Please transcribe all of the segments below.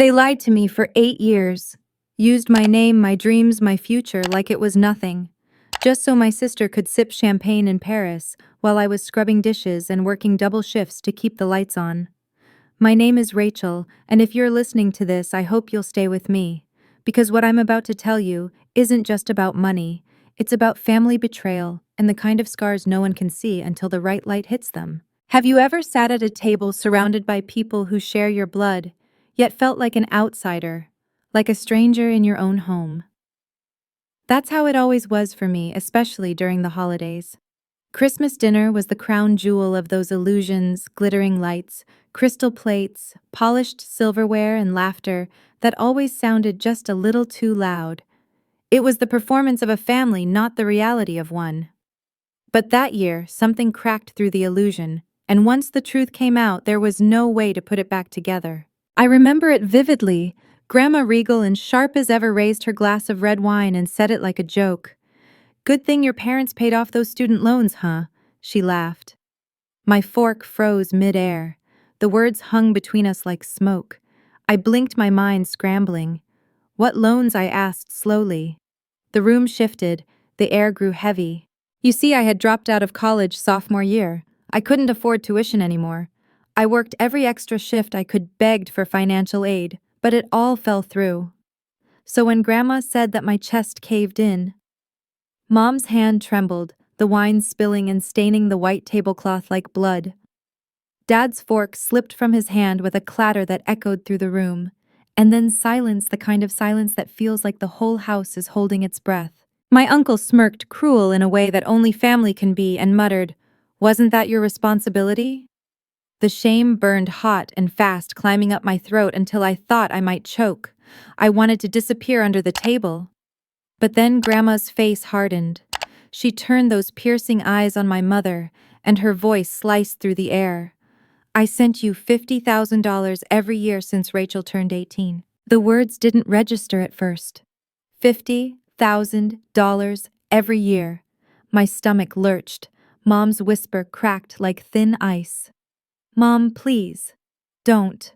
They lied to me for 8 years, used my name, my dreams, my future like it was nothing, just so my sister could sip champagne in Paris while I was scrubbing dishes and working double shifts to keep the lights on. My name is Rachel, and if you're listening to this, I hope you'll stay with me, because what I'm about to tell you isn't just about money, it's about family betrayal and the kind of scars no one can see until the right light hits them. Have you ever sat at a table surrounded by people who share your blood, yet felt like an outsider, like a stranger in your own home? That's how it always was for me, especially during the holidays. Christmas dinner was the crown jewel of those illusions, glittering lights, crystal plates, polished silverware, and laughter that always sounded just a little too loud. It was the performance of a family, not the reality of one. But that year, something cracked through the illusion, and once the truth came out, there was no way to put it back together. I remember it vividly. Grandma, regal and sharp as ever, raised her glass of red wine and said it like a joke. "Good thing your parents paid off those student loans, huh?" She laughed. My fork froze mid-air. The words hung between us like smoke. I blinked, my mind scrambling. "What loans?" I asked slowly. The room shifted. The air grew heavy. You see, I had dropped out of college sophomore year. I couldn't afford tuition anymore. I worked every extra shift I could, begged for financial aid, but it all fell through. So when Grandma said that, my chest caved in. Mom's hand trembled, the wine spilling and staining the white tablecloth like blood. Dad's fork slipped from his hand with a clatter that echoed through the room. And then silence, the kind of silence that feels like the whole house is holding its breath. My uncle smirked, cruel in a way that only family can be, and muttered, "Wasn't that your responsibility?" The shame burned hot and fast, climbing up my throat until I thought I might choke. I wanted to disappear under the table. But then Grandma's face hardened. She turned those piercing eyes on my mother, and her voice sliced through the air. "I sent you $50,000 every year since Rachel turned 18. The words didn't register at first. $50,000 every year. My stomach lurched. Mom's whisper cracked like thin ice. "Mom, please. Don't."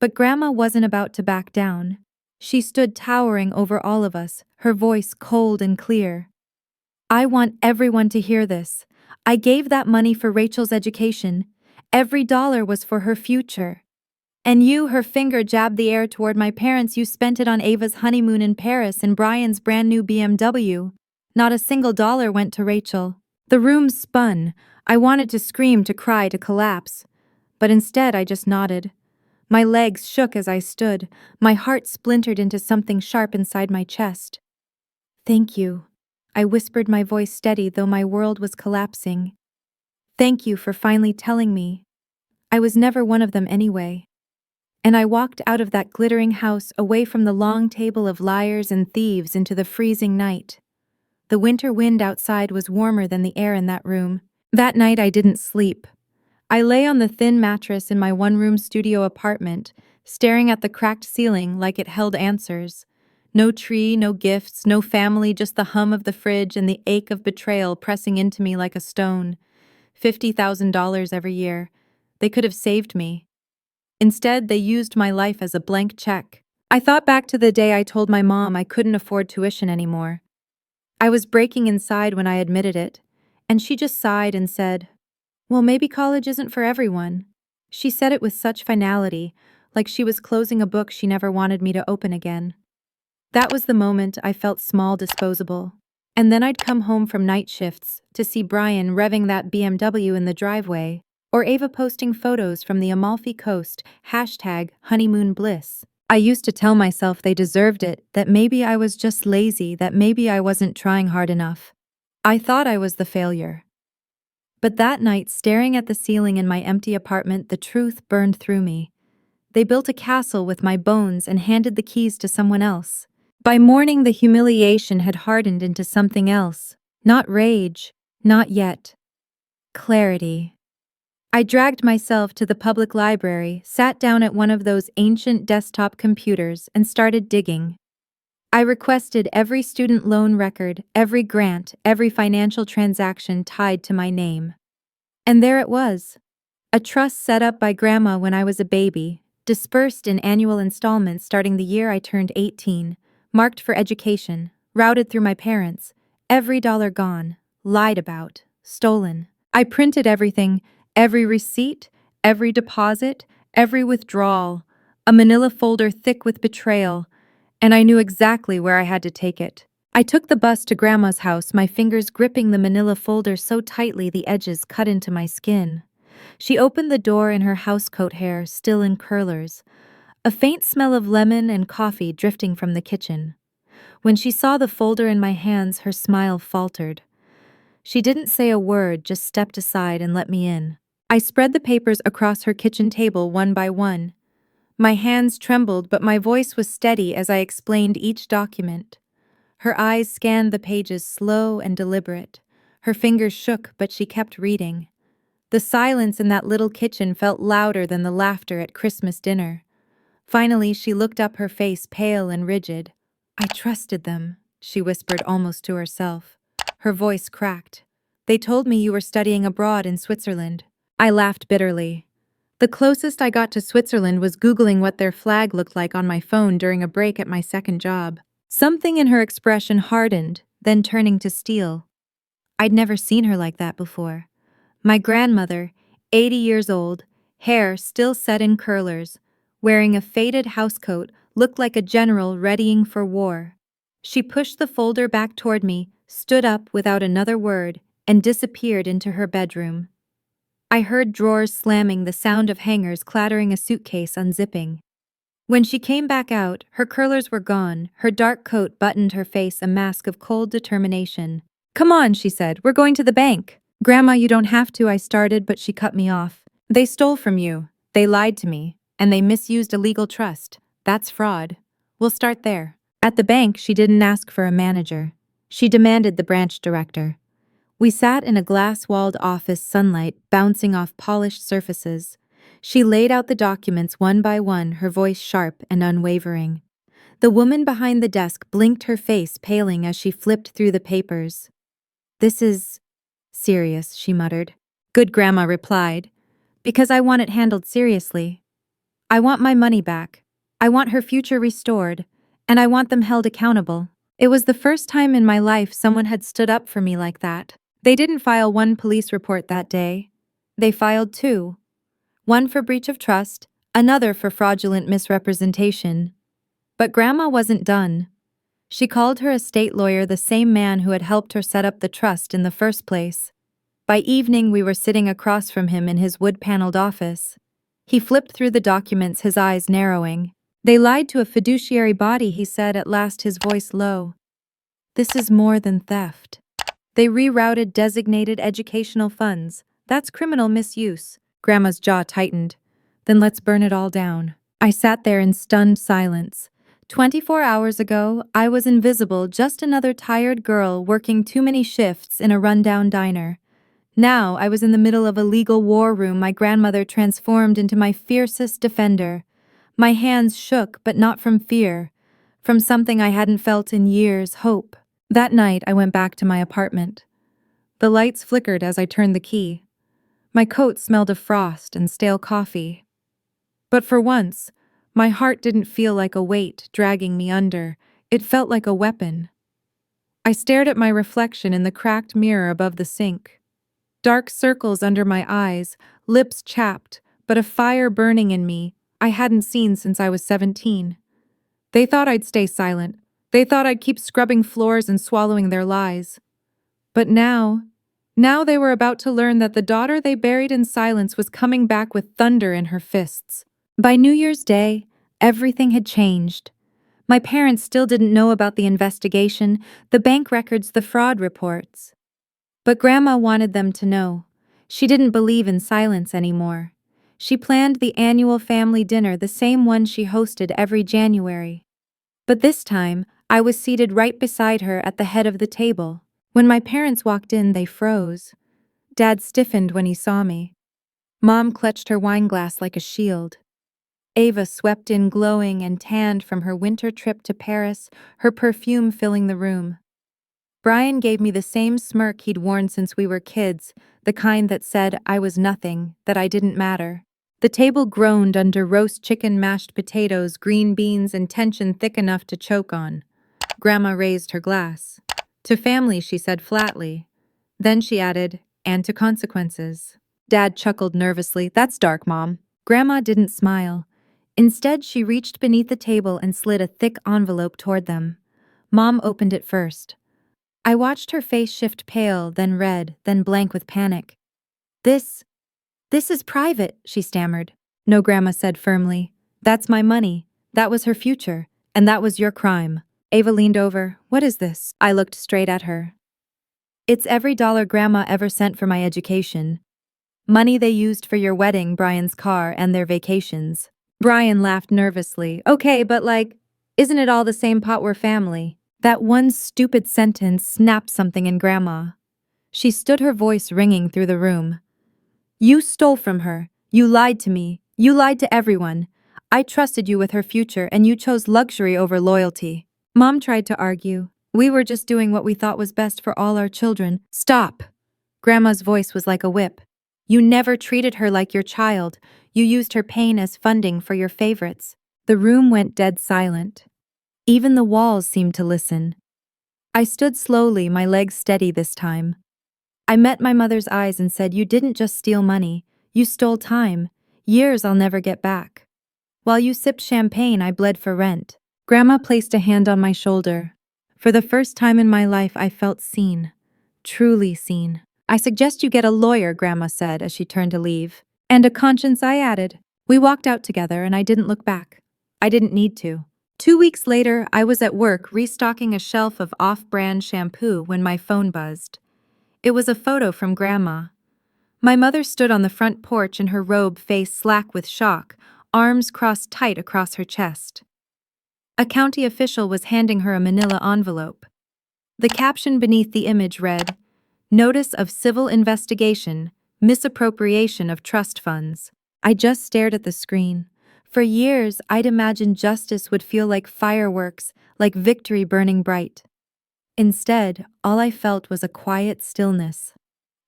But Grandma wasn't about to back down. She stood towering over all of us, her voice cold and clear. "I want everyone to hear this. I gave that money for Rachel's education. Every dollar was for her future. And you," her finger jabbed the air toward my parents, "you spent it on Ava's honeymoon in Paris and Brian's brand new BMW. Not a single dollar went to Rachel." The room spun. I wanted to scream, to cry, to collapse. But instead I just nodded. My legs shook as I stood. My heart splintered into something sharp inside my chest. "Thank you," I whispered, my voice steady though my world was collapsing. "Thank you for finally telling me. I was never one of them anyway." And I walked out of that glittering house, away from the long table of liars and thieves, into the freezing night. The winter wind outside was warmer than the air in that room. That night I didn't sleep. I lay on the thin mattress in my one-room studio apartment, staring at the cracked ceiling like it held answers. No tree, no gifts, no family, just the hum of the fridge and the ache of betrayal pressing into me like a stone. $50,000 every year. They could have saved me. Instead, they used my life as a blank check. I thought back to the day I told my mom I couldn't afford tuition anymore. I was breaking inside when I admitted it, and she just sighed and said, "Well, maybe college isn't for everyone." She said it with such finality, like she was closing a book she never wanted me to open again. That was the moment I felt small, disposable. And then I'd come home from night shifts to see Brian revving that BMW in the driveway, or Ava posting photos from the Amalfi Coast, #honeymoon bliss. I used to tell myself they deserved it, that maybe I was just lazy, that maybe I wasn't trying hard enough. I thought I was the failure. But that night, staring at the ceiling in my empty apartment, the truth burned through me. They built a castle with my bones and handed the keys to someone else. By morning, the humiliation had hardened into something else. Not rage, not yet. Clarity. I dragged myself to the public library, sat down at one of those ancient desktop computers, and started digging. I requested every student loan record, every grant, every financial transaction tied to my name. And there it was. A trust set up by Grandma when I was a baby, dispersed in annual installments starting the year I turned 18, marked for education, routed through my parents, every dollar gone, lied about, stolen. I printed everything, every receipt, every deposit, every withdrawal, a manila folder thick with betrayal, and I knew exactly where I had to take it. I took the bus to Grandma's house, my fingers gripping the manila folder so tightly the edges cut into my skin. She opened the door in her housecoat hair still in curlers, a faint smell of lemon and coffee drifting from the kitchen. When she saw the folder in my hands, her smile faltered. She didn't say a word, just stepped aside and let me in. I spread the papers across her kitchen table one by one. My hands trembled, but my voice was steady as I explained each document. Her eyes scanned the pages, slow and deliberate. Her fingers shook, but she kept reading. The silence in that little kitchen felt louder than the laughter at Christmas dinner. Finally, she looked up, her face pale and rigid. "I trusted them," she whispered almost to herself. Her voice cracked. "They told me you were studying abroad in Switzerland." I laughed bitterly. The closest I got to Switzerland was Googling what their flag looked like on my phone during a break at my second job. Something in her expression hardened, then turning to steel. I'd never seen her like that before. My grandmother, 80 years old, hair still set in curlers, wearing a faded housecoat, looked like a general readying for war. She pushed the folder back toward me, stood up without another word, and disappeared into her bedroom. I heard drawers slamming, the sound of hangers clattering, a suitcase unzipping. When she came back out, her curlers were gone, her dark coat buttoned her face, a mask of cold determination. "Come on," she said, "we're going to the bank." "Grandma, you don't have to," I started, but she cut me off. "They stole from you. They lied to me. And they misused a legal trust. That's fraud. We'll start there." At the bank, she didn't ask for a manager. She demanded the branch director. We sat in a glass-walled office, sunlight bouncing off polished surfaces. She laid out the documents one by one, her voice sharp and unwavering. The woman behind the desk blinked, her face paling as she flipped through the papers. "This is serious," she muttered. "Good," Grandma replied, "because I want it handled seriously. I want my money back. I want her future restored, and I want them held accountable." It was the first time in my life someone had stood up for me like that. They didn't file one police report that day. They filed two. One for breach of trust, another for fraudulent misrepresentation. But Grandma wasn't done. She called her estate lawyer, the same man who had helped her set up the trust in the first place. By evening, we were sitting across from him in his wood-paneled office. He flipped through the documents, his eyes narrowing. "They lied to a fiduciary body," he said at last, his voice low. "This is more than theft. They rerouted designated educational funds. That's criminal misuse." Grandma's jaw tightened. "Then let's burn it all down." I sat there in stunned silence. 24 hours ago, I was invisible, just another tired girl working too many shifts in a rundown diner. Now I was in the middle of a legal war room, my grandmother transformed into my fiercest defender. My hands shook, but not from fear, from something I hadn't felt in years, hope. That night, I went back to my apartment. The lights flickered as I turned the key. My coat smelled of frost and stale coffee. But for once, my heart didn't feel like a weight dragging me under. It felt like a weapon. I stared at my reflection in the cracked mirror above the sink. Dark circles under my eyes, lips chapped, but a fire burning in me I hadn't seen since I was 17. They thought I'd stay silent. They thought I'd keep scrubbing floors and swallowing their lies. But now they were about to learn that the daughter they buried in silence was coming back with thunder in her fists. By New Year's Day, everything had changed. My parents still didn't know about the investigation, the bank records, the fraud reports. But Grandma wanted them to know. She didn't believe in silence anymore. She planned the annual family dinner, the same one she hosted every January. But this time, I was seated right beside her at the head of the table. When my parents walked in, they froze. Dad stiffened when he saw me. Mom clutched her wine glass like a shield. Ava swept in, glowing and tanned from her winter trip to Paris, her perfume filling the room. Brian gave me the same smirk he'd worn since we were kids, the kind that said I was nothing, that I didn't matter. The table groaned under roast chicken, mashed potatoes, green beans, and tension thick enough to choke on. Grandma raised her glass. To family, she said flatly. Then she added, and to consequences. Dad chuckled nervously. That's dark, Mom. Grandma didn't smile. Instead, she reached beneath the table and slid a thick envelope toward them. Mom opened it first. I watched her face shift pale, then red, then blank with panic. This is private, she stammered. No, Grandma said firmly. That's my money. That was her future. And that was your crime. Ava leaned over. What is this? I looked straight at her. It's every dollar Grandma ever sent for my education. Money they used for your wedding, Brian's car, and their vacations. Brian laughed nervously. Okay, but isn't it all the same pot? We're family? That one stupid sentence snapped something in Grandma. She stood, her voice ringing through the room. You stole from her. You lied to me. You lied to everyone. I trusted you with her future, and you chose luxury over loyalty. Mom tried to argue. We were just doing what we thought was best for all our children. Stop! Grandma's voice was like a whip. You never treated her like your child. You used her pain as funding for your favorites. The room went dead silent. Even the walls seemed to listen. I stood slowly, my legs steady this time. I met my mother's eyes and said, you didn't just steal money. You stole time. Years I'll never get back. While you sipped champagne, I bled for rent. Grandma placed a hand on my shoulder. For the first time in my life, I felt seen. Truly seen. I suggest you get a lawyer, Grandma said as she turned to leave. And a conscience, I added. We walked out together and I didn't look back. I didn't need to. 2 weeks later, I was at work restocking a shelf of off-brand shampoo when my phone buzzed. It was a photo from Grandma. My mother stood on the front porch in her robe, face slack with shock, arms crossed tight across her chest. A county official was handing her a manila envelope. The caption beneath the image read, Notice of Civil Investigation, Misappropriation of Trust Funds. I just stared at the screen. For years, I'd imagined justice would feel like fireworks, like victory burning bright. Instead, all I felt was a quiet stillness.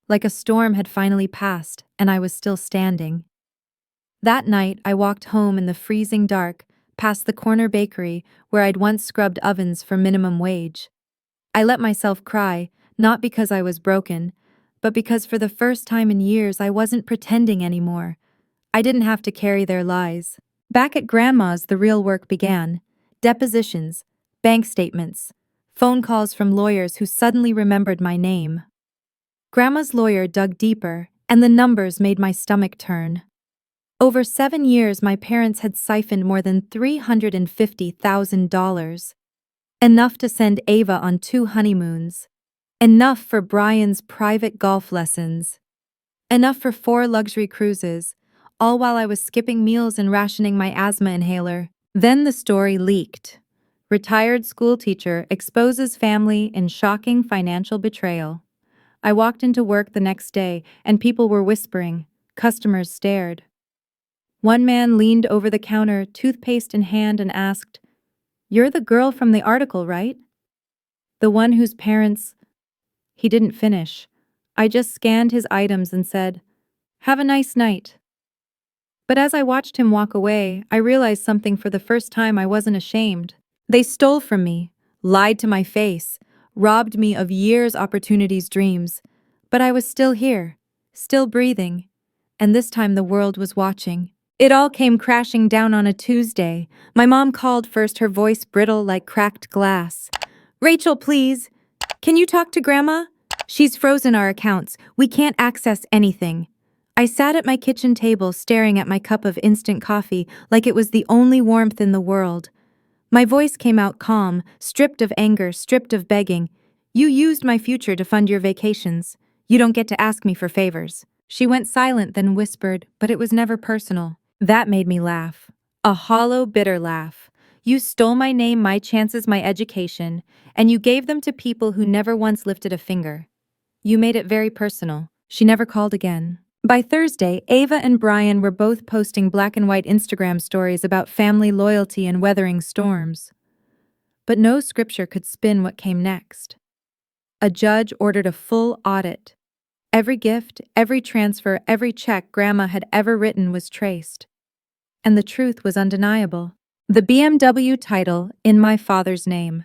Like a storm had finally passed, and I was still standing. That night, I walked home in the freezing dark, past the corner bakery where I'd once scrubbed ovens for minimum wage. I let myself cry, not because I was broken, but because for the first time in years I wasn't pretending anymore. I didn't have to carry their lies. Back at Grandma's, the real work began. Depositions, bank statements, phone calls from lawyers who suddenly remembered my name. Grandma's lawyer dug deeper, and the numbers made my stomach turn. Over 7 years, my parents had siphoned more than $350,000. Enough to send Ava on 2 honeymoons. Enough for Brian's private golf lessons. Enough for 4 luxury cruises, all while I was skipping meals and rationing my asthma inhaler. Then the story leaked. Retired schoolteacher exposes family in shocking financial betrayal. I walked into work the next day, and people were whispering. Customers stared. One man leaned over the counter, toothpaste in hand, and asked, You're the girl from the article, right? The one whose parents... He didn't finish. I just scanned his items and said, Have a nice night. But as I watched him walk away, I realized something for the first time. I wasn't ashamed. They stole from me, lied to my face, robbed me of years, opportunities, dreams. But I was still here, still breathing. And this time the world was watching. It all came crashing down on a Tuesday. My mom called first, her voice brittle like cracked glass. Rachel, please. Can you talk to Grandma? She's frozen our accounts. We can't access anything. I sat at my kitchen table staring at my cup of instant coffee like it was the only warmth in the world. My voice came out calm, stripped of anger, stripped of begging. You used my future to fund your vacations. You don't get to ask me for favors. She went silent, then whispered, but it was never personal. That made me laugh. A hollow, bitter laugh. You stole my name, my chances, my education, and you gave them to people who never once lifted a finger. You made it very personal. She never called again. By Thursday, Ava and Brian were both posting black and white Instagram stories about family loyalty and weathering storms. But no scripture could spin what came next. A judge ordered a full audit. Every gift, every transfer, every check Grandma had ever written was traced. And the truth was undeniable. The BMW title, in my father's name.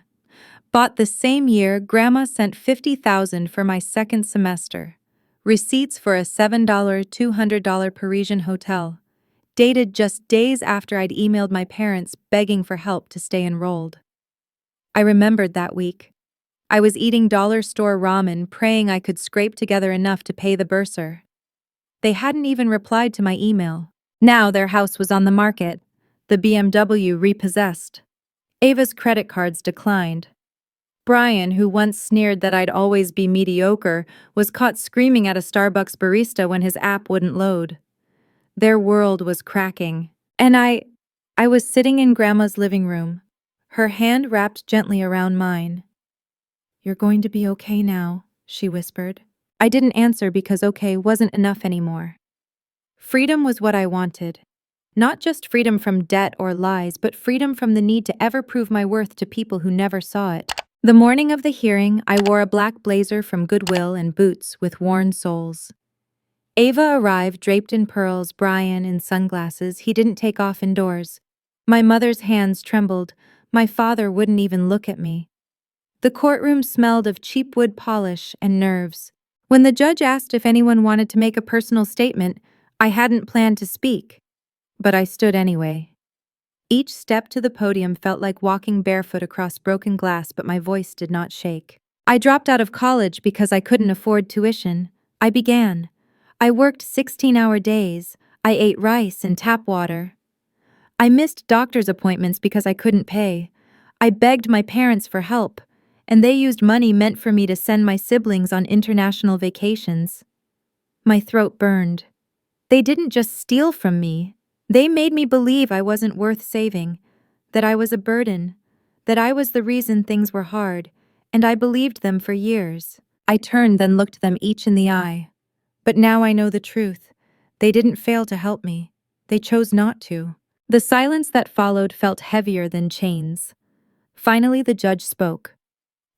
Bought the same year Grandma sent $50,000 for my second semester. Receipts for a $7 $200 Parisian hotel. Dated just days after I'd emailed my parents begging for help to stay enrolled. I remembered that week. I was eating dollar store ramen, praying I could scrape together enough to pay the bursar. They hadn't even replied to my email. Now their house was on the market, the BMW repossessed. Ava's credit cards declined. Brian, who once sneered that I'd always be mediocre, was caught screaming at a Starbucks barista when his app wouldn't load. Their world was cracking. And I was sitting in Grandma's living room, her hand wrapped gently around mine. "You're going to be okay now," she whispered. I didn't answer because okay wasn't enough anymore. Freedom was what I wanted. Not just freedom from debt or lies, but freedom from the need to ever prove my worth to people who never saw it. The morning of the hearing, I wore a black blazer from Goodwill and boots with worn soles. Ava arrived draped in pearls, Brian in sunglasses he didn't take off indoors. My mother's hands trembled. My father wouldn't even look at me. The courtroom smelled of cheap wood polish and nerves. When the judge asked if anyone wanted to make a personal statement, I hadn't planned to speak. But I stood anyway. Each step to the podium felt like walking barefoot across broken glass, but my voice did not shake. I dropped out of college because I couldn't afford tuition. I began. I worked 16-hour days. I ate rice and tap water. I missed doctor's appointments because I couldn't pay. I begged my parents for help, and they used money meant for me to send my siblings on international vacations. My throat burned. They didn't just steal from me. They made me believe I wasn't worth saving, that I was a burden, that I was the reason things were hard, and I believed them for years. I turned, then looked them each in the eye. But now I know the truth. They didn't fail to help me. They chose not to. The silence that followed felt heavier than chains. Finally, the judge spoke.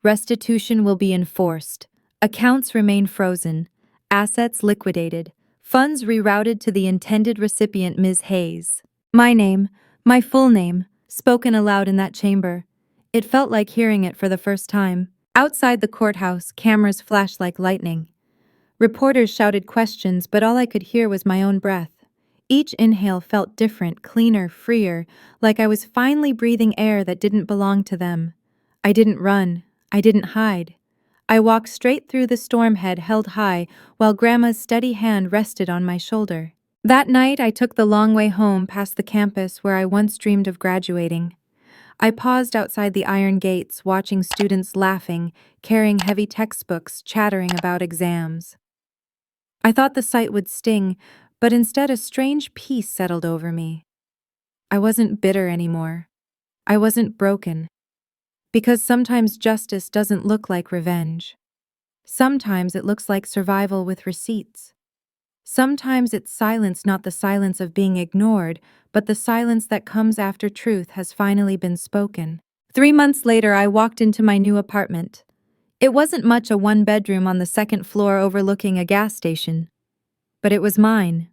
Restitution will be enforced. Accounts remain frozen. Assets liquidated. Funds rerouted to the intended recipient, Ms. Hayes. My name, my full name, spoken aloud in that chamber. It felt like hearing it for the first time. Outside the courthouse, cameras flashed like lightning. Reporters shouted questions, but all I could hear was my own breath. Each inhale felt different, cleaner, freer, like I was finally breathing air that didn't belong to them. I didn't run. I didn't hide. I walked straight through the storm, head held high, while Grandma's steady hand rested on my shoulder. That night, I took the long way home past the campus where I once dreamed of graduating. I paused outside the iron gates, watching students laughing, carrying heavy textbooks, chattering about exams. I thought the sight would sting, but instead a strange peace settled over me. I wasn't bitter anymore. I wasn't broken. Because sometimes justice doesn't look like revenge. Sometimes it looks like survival with receipts. Sometimes it's silence, not the silence of being ignored, but the silence that comes after truth has finally been spoken. 3 months later, I walked into my new apartment. It wasn't much, a one-bedroom on the second floor overlooking a gas station. But it was mine.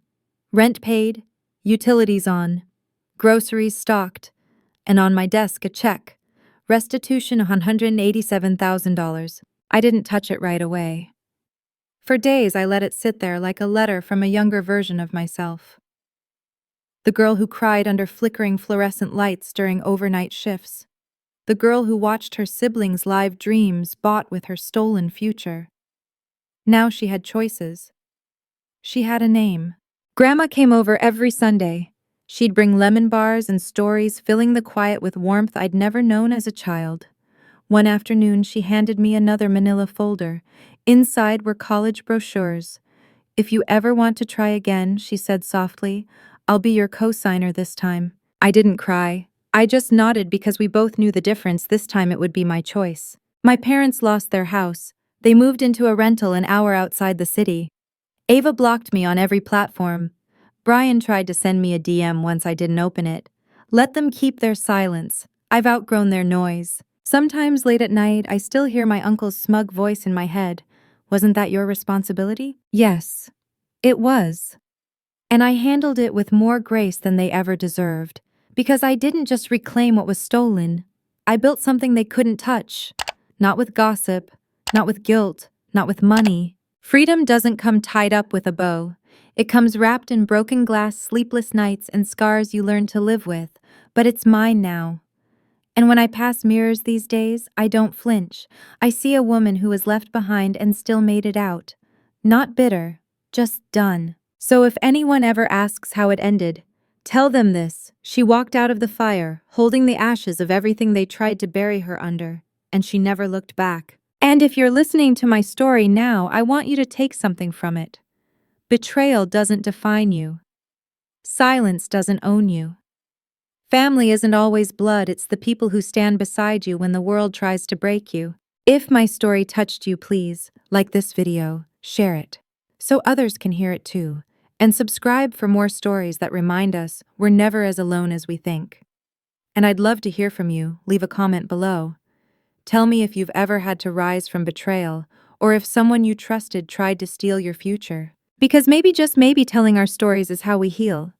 Rent paid, utilities on, groceries stocked, and on my desk a check. Restitution $187,000. I didn't touch it right away. For days I let it sit there like a letter from a younger version of myself. The girl who cried under flickering fluorescent lights during overnight shifts. The girl who watched her siblings' live dreams bought with her stolen future. Now she had choices. She had a name. Grandma came over every Sunday. She'd bring lemon bars and stories, filling the quiet with warmth I'd never known as a child. One afternoon, she handed me another manila folder. Inside were college brochures. "If you ever want to try again," she said softly, "I'll be your co-signer this time." I didn't cry. I just nodded because we both knew the difference. This time it would be my choice. My parents lost their house. They moved into a rental an hour outside the city. Ava blocked me on every platform. Brian tried to send me a DM once I didn't open it. Let them keep their silence. I've outgrown their noise. Sometimes late at night, I still hear my uncle's smug voice in my head. Wasn't that your responsibility? Yes, it was. And I handled it with more grace than they ever deserved, because I didn't just reclaim what was stolen. I built something they couldn't touch. Not with gossip, not with guilt, not with money. Freedom doesn't come tied up with a bow. It comes wrapped in broken glass, sleepless nights, and scars you learn to live with. But it's mine now. And when I pass mirrors these days, I don't flinch. I see a woman who was left behind and still made it out. Not bitter, just done. So if anyone ever asks how it ended, tell them this: she walked out of the fire, holding the ashes of everything they tried to bury her under, and she never looked back. And if you're listening to my story now, I want you to take something from it. Betrayal doesn't define you. Silence doesn't own you. Family isn't always blood, it's the people who stand beside you when the world tries to break you. If my story touched you, please like this video, share it, so others can hear it too, and subscribe for more stories that remind us we're never as alone as we think. And I'd love to hear from you. Leave a comment below. Tell me if you've ever had to rise from betrayal, or if someone you trusted tried to steal your future. Because maybe, just maybe, telling our stories is how we heal.